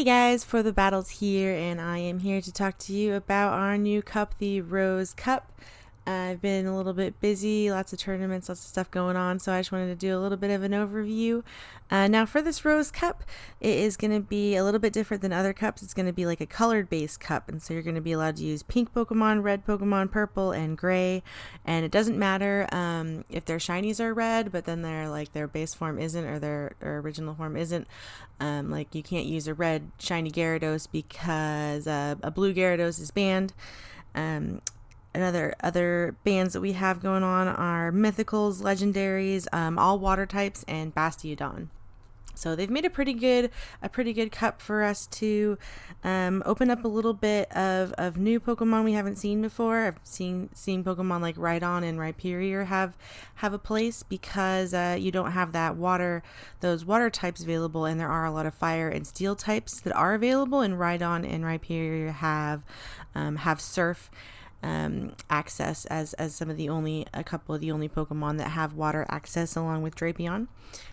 Hey guys, For the Battles here, and I am here to talk to you about our new cup, the Rose Cup. I've been a little bit busy, lots of tournaments, lots of stuff going on, so I just wanted to do a little bit of an overview. Now for this Rose Cup, it is going to be a little bit different than other cups. It's going to be like a colored based cup, and so you're going to be allowed to use pink Pokemon, red Pokemon, purple, and gray, and it doesn't matter if their shinies are red, but then their base form isn't, or their original form isn't. Like you can't use a red shiny Gyarados because a blue Gyarados is banned. Other bans that we have going on are Mythicals, Legendaries, all water types, and Bastiodon. So they've made a pretty good cup for us to open up a little bit of new Pokemon we haven't seen before. I've seen Pokemon like Rhydon and Rhyperior have a place because you don't have those water types available, and there are a lot of fire and steel types that are available. And Rhydon and Rhyperior have Surf access as a couple of the only Pokemon that have water access, along with Drapion.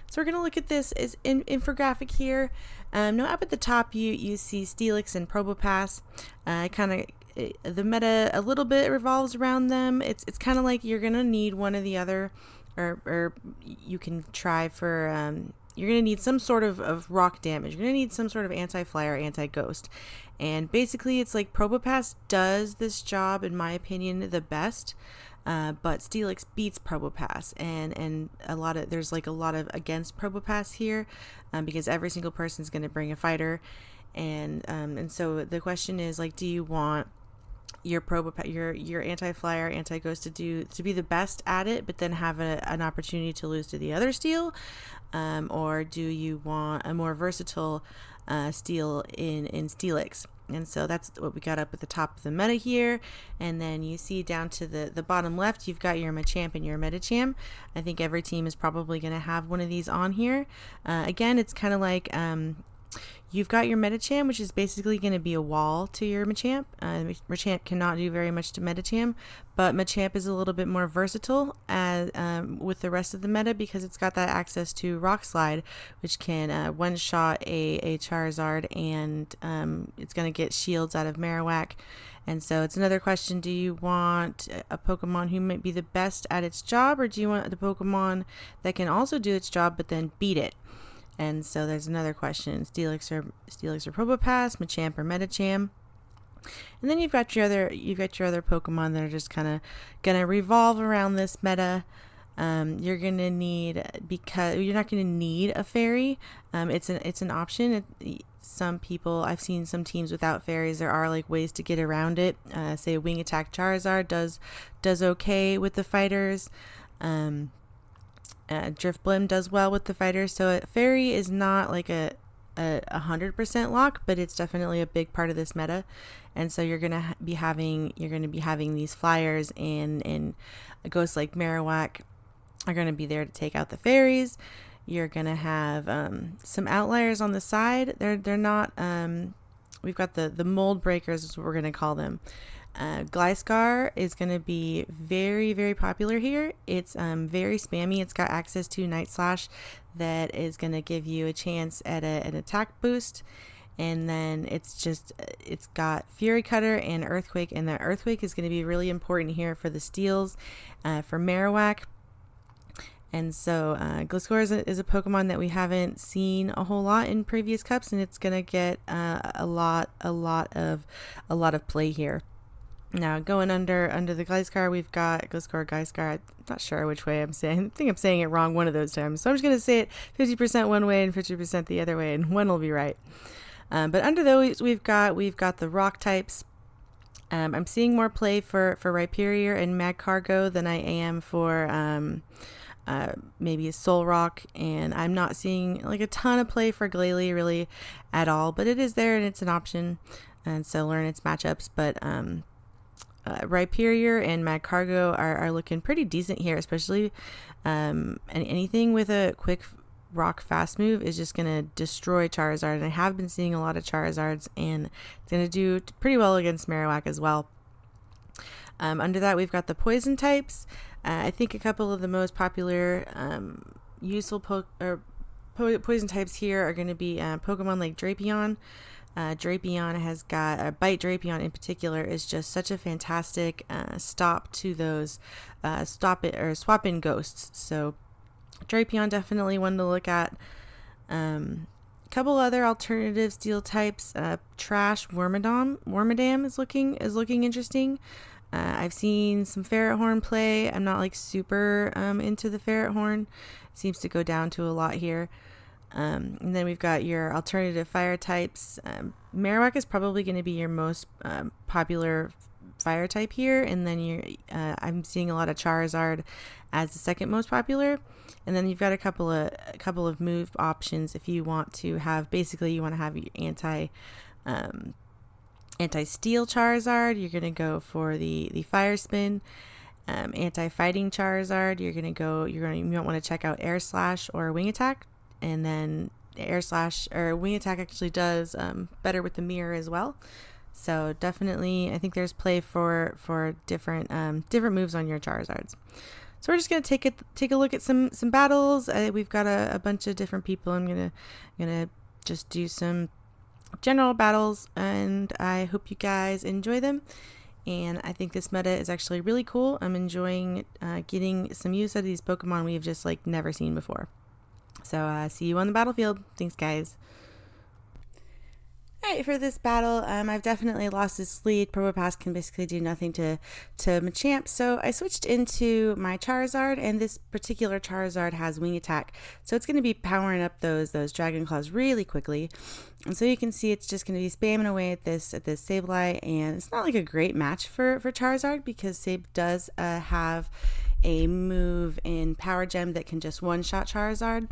So we're going to look at this as infographic here. Now up at the top you see Steelix and Probopass. The meta a little bit revolves around them. It's kind of like you're going to need one or the other, or you can try for you're going to need some sort of rock damage. You're going to need some sort of anti-fly or anti-ghost. And basically it's like Probopass does this job, in my opinion, the best. But Steelix beats Probopass, and there's a lot of against Probopass here, because every single person is going to bring a fighter, and so the question is, like, do you want your your anti-fly or anti-ghost to be the best at it, but then have an opportunity to lose to the other steel, or do you want a more versatile steel in Steelix? And so that's what we got up at the top of the meta here. And then you see down to the bottom left, you've got your Machamp and your Medicham. I think every team is probably going to have one of these on here. Again, it's kind of like you've got your Medicham, which is basically going to be a wall to your Machamp. Machamp cannot do very much to Medicham, but Machamp is a little bit more versatile with the rest of the meta, because it's got that access to Rock Slide, which can one-shot a Charizard, and it's going to get shields out of Marowak. And so it's another question, do you want a Pokemon who might be the best at its job, or do you want the Pokemon that can also do its job but then beat it? And so there's another question: Steelix or Probopass, Machamp or Medicham. And then you've got your other Pokemon that are just kind of gonna revolve around this meta. You're gonna need, because you're not gonna need a fairy. It's an option. Some people, I've seen some teams without fairies. There are like ways to get around it. Say Wing Attack Charizard does okay with the fighters. Drifblim does well with the fighters, so a fairy is not like a 100% lock, but it's definitely a big part of this meta. And so you're gonna be having these flyers, and ghosts like Marowak are gonna be there to take out the fairies. You're gonna have some outliers on the side. They're not. We've got the mold breakers, is what we're gonna call them. Gliscor is going to be very, very popular here. It's very spammy. It's got access to Night Slash that is going to give you a chance at an attack boost. And then it's got Fury Cutter and Earthquake, and that Earthquake is going to be really important here for the steals for Marowak. And so Gliscor is a Pokemon that we haven't seen a whole lot in previous cups, and it's going to get a lot of play here. Now, going under the Gliscor, we've got Gliscor. I'm not sure which way I'm saying. I think I'm saying it wrong one of those times. So I'm just going to say it 50% one way and 50% the other way, and one will be right. But under those, we've got the rock types. I'm seeing more play for Rhyperior and Magcargo than I am for maybe a Solrock, and I'm not seeing like a ton of play for Glalie really at all. But it is there, and it's an option, and so learn its matchups. But Rhyperior and Magcargo are looking pretty decent here, especially and anything with a quick rock fast move is just going to destroy Charizard, and I have been seeing a lot of Charizards, and it's going to do pretty well against Marowak as well. Under that, we've got the poison types. I think a couple of the most popular useful poison types here are going to be Pokemon like Drapion. Drapion has got a Bite Drapion in particular is just such a fantastic stop to those swap in ghosts. So Drapion definitely one to look at. Couple other alternative steel types. Trash Wormadam is looking interesting. I've seen some Ferret Horn play. I'm not like super into the Ferret Horn. It seems to go down to a lot here. And then we've got your alternative fire types. Marowak is probably going to be your most popular fire type here, and then I'm seeing a lot of Charizard as the second most popular. And then you've got a couple of move options if you want to have your anti-steel Charizard. You're going to go for the fire spin. Anti-fighting Charizard, you might want to check out Air Slash or Wing Attack. And then Air Slash or Wing Attack actually does better with the mirror as well. So definitely, I think there's play for different moves on your Charizards. So we're just gonna take a look at some battles. We've got a bunch of different people. I'm gonna just do some general battles, and I hope you guys enjoy them. And I think this meta is actually really cool. I'm enjoying getting some use out of these Pokemon we've just like never seen before. So see you on the battlefield. Thanks, guys. Alright, for this battle, I've definitely lost this lead. Probopass can basically do nothing to Machamp, so I switched into my Charizard, and this particular Charizard has Wing Attack, so it's going to be powering up those Dragon Claws really quickly. And so you can see it's just going to be spamming away at this Sableye, and it's not like a great match for Charizard because Sabe does have a move in Power Gem that can just one-shot Charizard,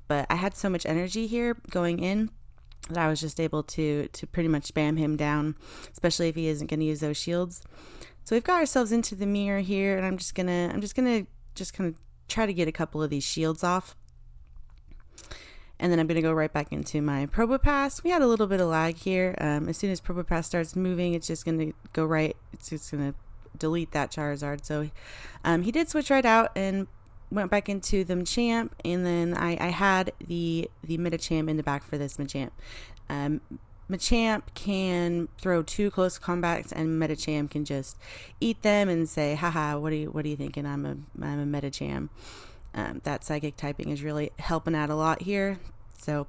but I had so much energy here going in that I was just able to pretty much spam him down, especially if he isn't going to use those shields. So we've got ourselves into the mirror here, and I'm just gonna try to get a couple of these shields off, and then I'm gonna go right back into my Probopass. We had a little bit of lag here. As soon as Probopass starts moving, it's just gonna go right. It's just gonna delete that Charizard. So he did switch right out and went back into the Machamp, and then I had the Medicham in the back for this Machamp. Machamp can throw 2 close combats, and Medicham can just eat them and say, haha, what are you thinking? I'm a Medicham. That psychic typing is really helping out a lot here. So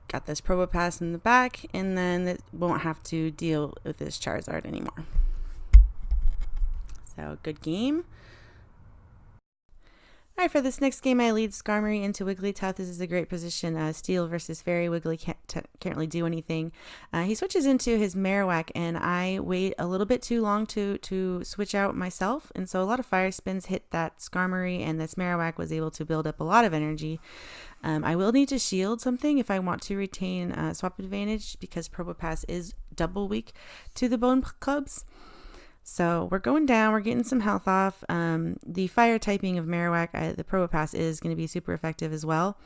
got this Probopass in the back, and then it won't have to deal with this Charizard anymore. So good game. Alright, for this next game, I lead Skarmory into Wigglytuff. This is a great position. Steel versus Fairy. Wiggly can't really do anything. He switches into his Marowak, and I wait a little bit too long to switch out myself. And so a lot of fire spins hit that Skarmory, and this Marowak was able to build up a lot of energy. I will need to shield something if I want to retain swap advantage, because Probopass is double weak to the Bone Clubs. So we're going down, we're getting some health off. The fire typing of Marowak, the Probopass is going to be super effective as well.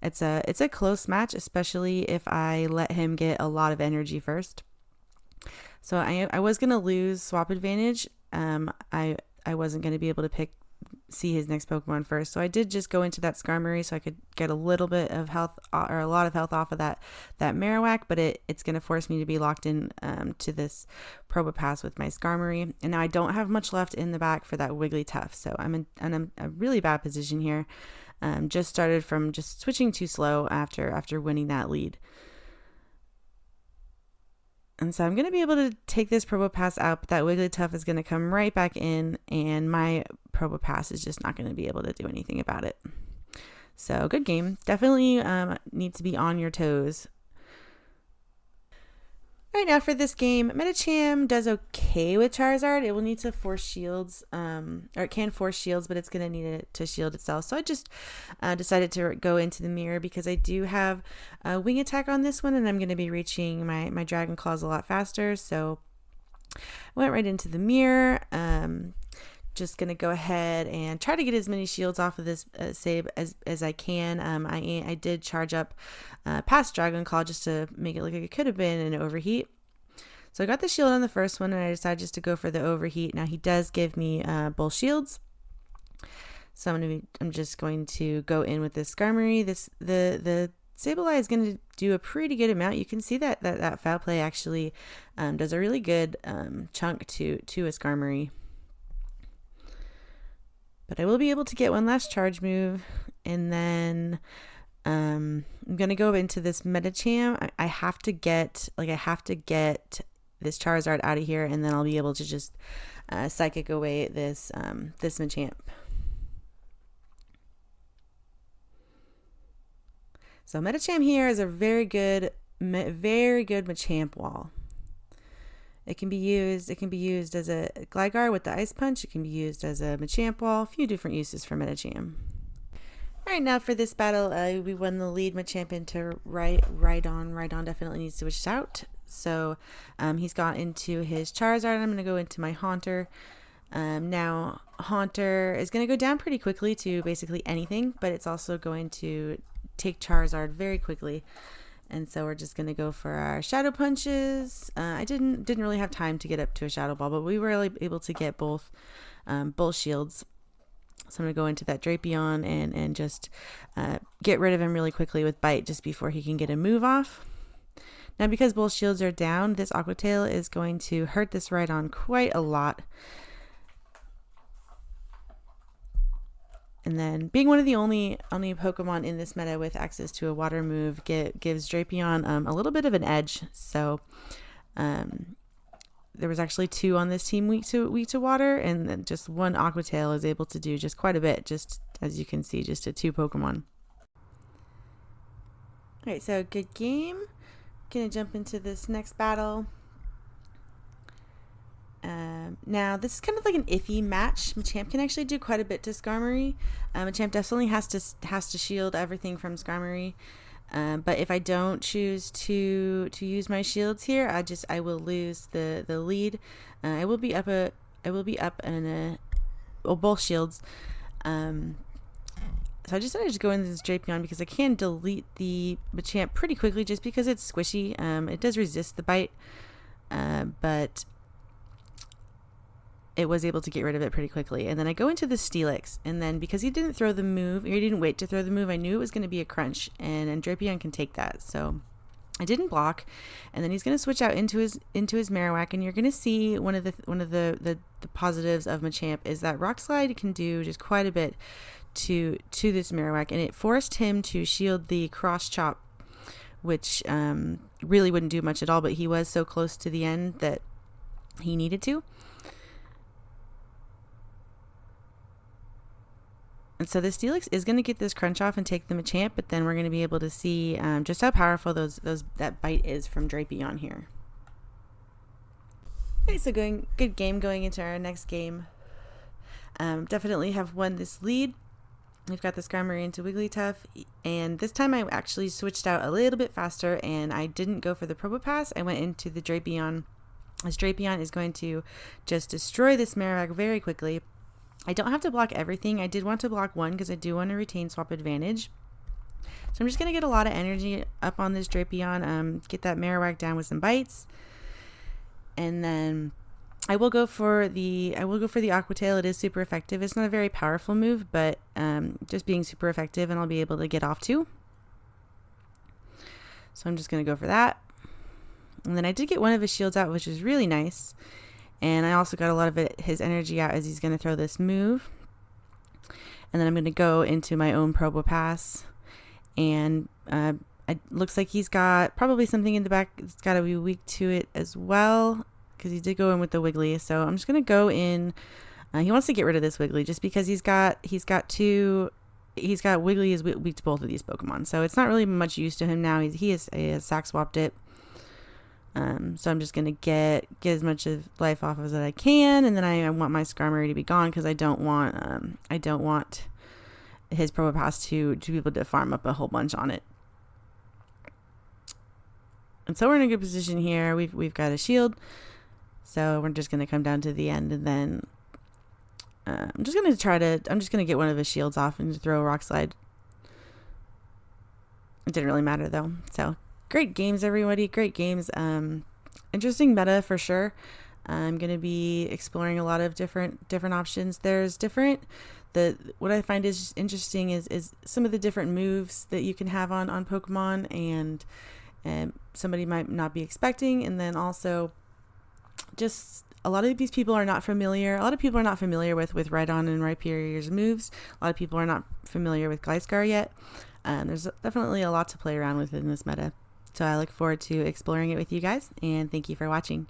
It's a close match, especially if I let him get a lot of energy first. So I was going to lose swap advantage. I wasn't going to be able to see his next Pokemon first. So I did just go into that Skarmory so I could get a little bit of health, or a lot of health off of that Marowak, but it's going to force me to be locked in to this Probopass with my Skarmory. And now I don't have much left in the back for that Wigglytuff, so I'm in a really bad position here. Just started from just switching too slow after winning that lead. And so I'm going to be able to take this Probopass out, but that Wigglytuff is going to come right back in, and my Probopass is just not going to be able to do anything about it. So good game. Definitely need to be on your toes. Right now for this game, Medicham does okay with Charizard. It will need to force shields, or it can force shields, but it's going to need it to shield itself. So I just decided to go into the mirror because I do have a Wing Attack on this one, and I'm going to be reaching my Dragon Claws a lot faster. So I went right into the mirror. Just going to go ahead and try to get as many shields off of this Sabe as I can. I did charge up past Dragon Claw just to make it look like it could have been an overheat. So I got the shield on the first one, and I decided just to go for the overheat. Now he does give me both shields. So I'm just going to go in with this Skarmory. The Sableye is going to do a pretty good amount. You can see that foul play actually does a really good chunk to a Skarmory. But I will be able to get one last charge move, and then I'm gonna go into this Medicham. I have to get this Charizard out of here, and then I'll be able to just psychic away this Machamp. So Medicham here is a very good Machamp wall. It can be used as a Gligar with the Ice Punch. It can be used as a Machamp wall. A few different uses for Medicham. All right, now for this battle, we won the lead Machamp into Rhydon. Rhydon definitely needs to switch out. So he's got into his Charizard. I'm going to go into my Haunter. Now, Haunter is going to go down pretty quickly to basically anything, but it's also going to take Charizard very quickly. And so we're just going to go for our Shadow Punches. I didn't really have time to get up to a Shadow Ball, but we were able to get both shields. So I'm going to go into that Drapion and just get rid of him really quickly with Bite just before he can get a move off. Now, because both shields are down, this Aqua Tail is going to hurt this Rhydon quite a lot. And then, being one of the only Pokemon in this meta with access to a water move gives Drapion a little bit of an edge. So, there was actually 2 on this team weak to water, and then just one Aqua Tail is able to do just quite a bit. Just as you can see, just a 2 Pokemon. All right, so good game. Gonna jump into this next battle. Now, this is kind of like an iffy match. Machamp can actually do quite a bit to Skarmory. Machamp definitely has to shield everything from Skarmory. But if I don't choose to use my shields here, I will lose the lead. I will be up in both shields. So I decided to just go into this Drapion because I can delete the Machamp pretty quickly just because it's squishy. It does resist the bite, but it was able to get rid of it pretty quickly. And then I go into the Steelix, and then because he didn't throw the move, or he didn't wait to throw the move, I knew it was going to be a crunch, and Drapion can take that. So I didn't block, and then he's going to switch out into his Marowak, and you're going to see one of the positives of Machamp is that Rock Slide can do just quite a bit to this Marowak, and it forced him to shield the Cross Chop, which really wouldn't do much at all, but he was so close to the end that he needed to. And so the Steelix is going to get this crunch off and take the Machamp, but then we're going to be able to see just how powerful that bite is from Drapion here. Okay, so good game going into our next game. Definitely have won this lead. We've got the Skarmory into Wigglytuff, and this time I actually switched out a little bit faster, and I didn't go for the Probopass. I went into the Drapion, as Drapion is going to just destroy this Marowak very quickly. I don't have to block everything. I did want to block one because I do want to retain swap advantage. So I'm just going to get a lot of energy up on this Drapion, get that Marowak down with some bites. And then I will go for the Aqua Tail. It is super effective. It's not a very powerful move, but just being super effective, and I'll be able to get off too. So I'm just going to go for that. And then I did get one of his shields out, which is really nice. And I also got a lot of his energy out as he's going to throw this move. And then I'm going to go into my own Probopass. And it looks like he's got probably something in the back. It's got to be weak to it as well, because he did go in with the Wiggly. So I'm just going to go in. He wants to get rid of this Wiggly just because he's got Wiggly is weak to both of these Pokemon. So it's not really much use to him now. He has sack swapped it. So I'm just going to get as much of life off as I can, and then I want my Skarmory to be gone because I don't want his Probopass to be able to farm up a whole bunch on it. And so we're in a good position here. We've got a shield, so we're just going to come down to the end, and then I'm just going to get one of his shields off and throw a Rock Slide. It didn't really matter though. So great games, everybody. Great games. Interesting meta for sure. I'm going to be exploring a lot of different options. There's different what I find is interesting is some of the different moves that you can have on Pokemon, and somebody might not be expecting. And then also just a lot of these people are not familiar. A lot of people are not familiar with Rhydon and Rhyperior's moves. A lot of people are not familiar with Gliscor yet. There's definitely a lot to play around with in this meta. So I look forward to exploring it with you guys, and thank you for watching.